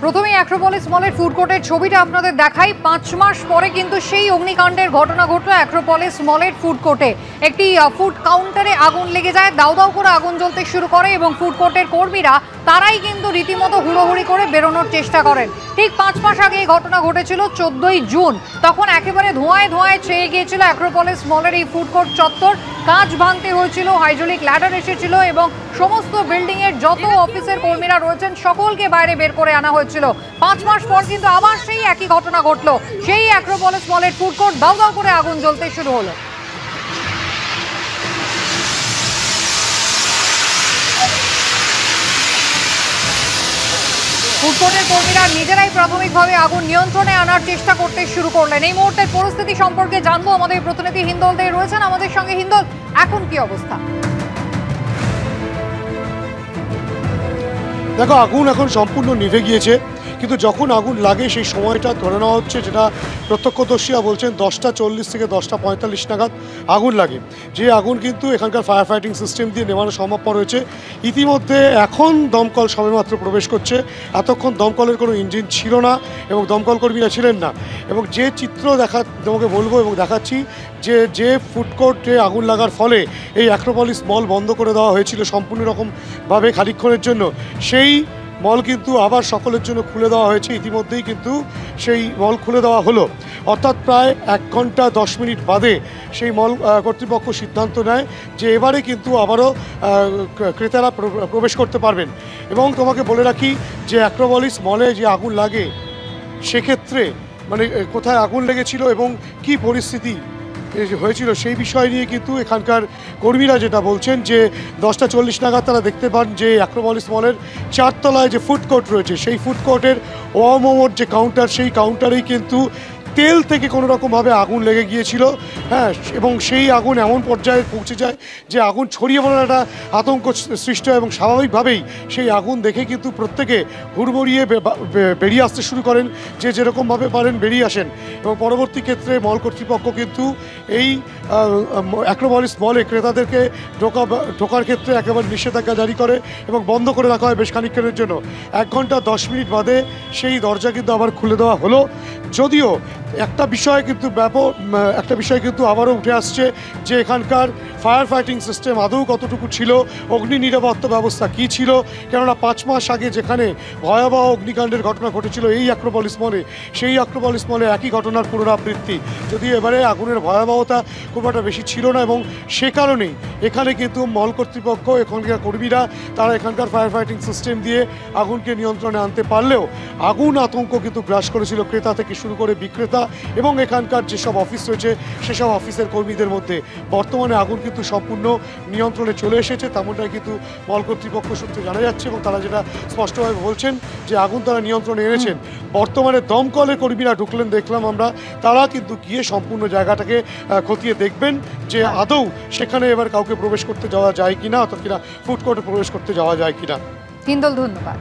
প্রথমেই অ্যাক্রোপলিস মলের ফুড কোর্টের ছবিটা আপনাদের দেখাই। 5 মাস পরে কিন্তু সেই অগ্নিকাণ্ডের ঘটনা ঘটলো অ্যাক্রোপলিস মলের ফুড কোর্টে। একটি ফুড কাউন্টারে আগুন লেগে যায়, দাউ দাউ করে আগুন জ্বলতে শুরু করে এবং ফুড কোর্টের কর্মীরা তারাই কিন্তু রীতিমতো হুড়োহুড়ি করে বেরোনোর চেষ্টা করেন। ঠিক 5 মাস আগে এই ঘটনা ঘটেছিল 14ই জুন। তখন একেবারে ধোঁয়ায় ধোঁয়ায় ছেয়ে গিয়েছিল অ্যাক্রোপলিস মলের এই ফুড কোর্ট চত্বর। কাঁচ ভাঙতে হয়েছিল, হাইড্রোলিক ল্যাডার এসেছিল এবং সমস্ত বিল্ডিংয়ের যত অফিসের কর্মীরা রয়েছেন সকলকে বাইরে বের করে আনা হয়েছিল। 5 মাস পর কিন্তু আবার সেই একই ঘটনা ঘটলো। সেই অ্যাক্রোপলিস মলের ফুড কোর্ট দাউ দাউ করে আগুন জ্বলতে শুরু হলো। ফুড কোর্টের কর্মীরা নিজেরাই প্রাথমিকভাবে আগুন নিয়ন্ত্রণে আনার চেষ্টা করতে শুরু করলেন। এই মুহূর্তের পরিস্থিতি সম্পর্কে জানবো, আমাদের প্রতিনিধি হিন্দল দে রয়েছেন আমাদের সঙ্গে। হিন্দল, এখন কি অবস্থা? দেখো, আগুন এখন সম্পূর্ণ নিভে গিয়েছে, কিন্তু যখন আগুন লাগে সেই সময়টা ধরে নেওয়া হচ্ছে, যেটা প্রত্যক্ষদর্শীরা বলছেন 10টা 40 থেকে 10টা 45 নাগাদ আগুন লাগে। যে আগুন কিন্তু এখানকার ফায়ার ফাইটিং সিস্টেম দিয়ে নেওয়ানো সম্ভবপর হয়েছে। ইতিমধ্যে এখন দমকল সবেমাত্র প্রবেশ করছে। এতক্ষণ দমকলের কোনো ইঞ্জিন ছিল না এবং দমকল কর্মীরা ছিলেন না। এবং যে চিত্র তোমাকে বলবো এবং দেখাচ্ছি, যে ফুড কোর্টে আগুন লাগার ফলে এই অ্যাক্রোপলিস মল বন্ধ করে দেওয়া হয়েছিল সম্পূর্ণ রকমভাবে খানিকক্ষণের জন্য, সেই মল কিন্তু আবার সকলের জন্য খুলে দেওয়া হয়েছে। ইতিমধ্যেই কিন্তু সেই মল খুলে দেওয়া হলো, অর্থাৎ প্রায় 1 ঘন্টা 10 মিনিট বাদে সেই মল কর্তৃপক্ষ সিদ্ধান্ত নেয় যে এবারে কিন্তু আবারও ক্রেতারা প্রবেশ করতে পারবেন। এবং তোমাকে বলে রাখি যে অ্যাক্রোপলিস মলে যে আগুন লাগে সেক্ষেত্রে মানে কোথায় আগুন লেগেছিল এবং কি পরিস্থিতি হয়েছিল সেই বিষয় নিয়ে কিন্তু এখানকার কর্মীরা যেটা বলছেন যে 10টা 40 নাগাদ তারা দেখতে পান যে অ্যাক্রোপলিস মলের 4 তলায় যে ফুড কোর্ট রয়েছে সেই ফুড কোর্টের ওয়ামোমোর যে কাউন্টার, সেই কাউন্টারেই কিন্তু তেল থেকে কোনো রকমভাবে আগুন লেগে গিয়েছিল। হ্যাঁ, এবং সেই আগুন এমন পর্যায়ে পৌঁছে যায় যে আগুন ছড়িয়ে পড়ার একটা আতঙ্ক সৃষ্টি হয় এবং স্বাভাবিকভাবেই সেই আগুন দেখে কিন্তু প্রত্যেকে হুড়মুড়িয়ে বেরিয়ে আসতে শুরু করেন, যে যেরকমভাবে পারেন বেরিয়ে আসেন। এবং পরবর্তী ক্ষেত্রে মল কর্তৃপক্ষ কিন্তু এই অ্যাক্রোপলিস মলে ক্রেতাদেরকে ঢোকার ক্ষেত্রে একেবারে নিষেধাজ্ঞা জারি করে এবং বন্ধ করে রাখা হয় বেশ খানিকক্ষণের জন্য। 1 ঘন্টা 10 মিনিট বাদে সেই দরজা কিন্তু আবার খুলে দেওয়া হলো। যদিও একটা বিষয় কিন্তু আবারও উঠে আসছে যে এখানকার ফায়ার ফাইটিং সিস্টেম আদৌ কতটুকু ছিল, অগ্নি নিরাপত্তা ব্যবস্থা কী ছিল। কেননা 5 মাস আগে যেখানে ভয়াবহ অগ্নিকাণ্ডের ঘটনা ঘটেছিল এই অ্যাক্রোপলিস মলে, সেই অ্যাক্রোপলিস মলে একই ঘটনার পুনরাবৃত্তি। যদিও এবারে আগুনের ভয়াবহতা খুব একটা বেশি ছিল না এবং সে কারণেই এখানে কিন্তু মল কর্তৃপক্ষ, এখানকার কর্মীরা তারা এখানকার ফায়ার ফাইটিং সিস্টেম দিয়ে আগুনকে নিয়ন্ত্রণে আনতে পারলেও আগুন আতঙ্ক কিন্তু গ্রাস করেছিল ক্রেতা থেকে শুরু করে বিক্রেতা এবং এখানকার যেসব অফিস রয়েছে সেসব অফিসের কর্মীদের মধ্যে। বর্তমানে আগুন কিন্তু সম্পূর্ণ নিয়ন্ত্রণে চলে এসেছে, তেমনটাই কিন্তু মল কর্তৃপক্ষ সূত্রে জানা যাচ্ছে এবং তারা যেটা স্পষ্টভাবে বলছেন যে আগুন তারা নিয়ন্ত্রণে এনেছেন। বর্তমানে দমকলের কর্মীরা ঢুকলেন দেখলাম আমরা, তারা কিন্তু গিয়ে সম্পূর্ণ জায়গাটাকে খতিয়ে দেখবেন যে আদৌ সেখানে এবার কাউকে প্রবেশ করতে যাওয়া যায় কিনা, অর্থাৎ কিনা ফুড কোর্টে প্রবেশ করতে যাওয়া যায় কিনা। হিন্দল, ধন্যবাদ।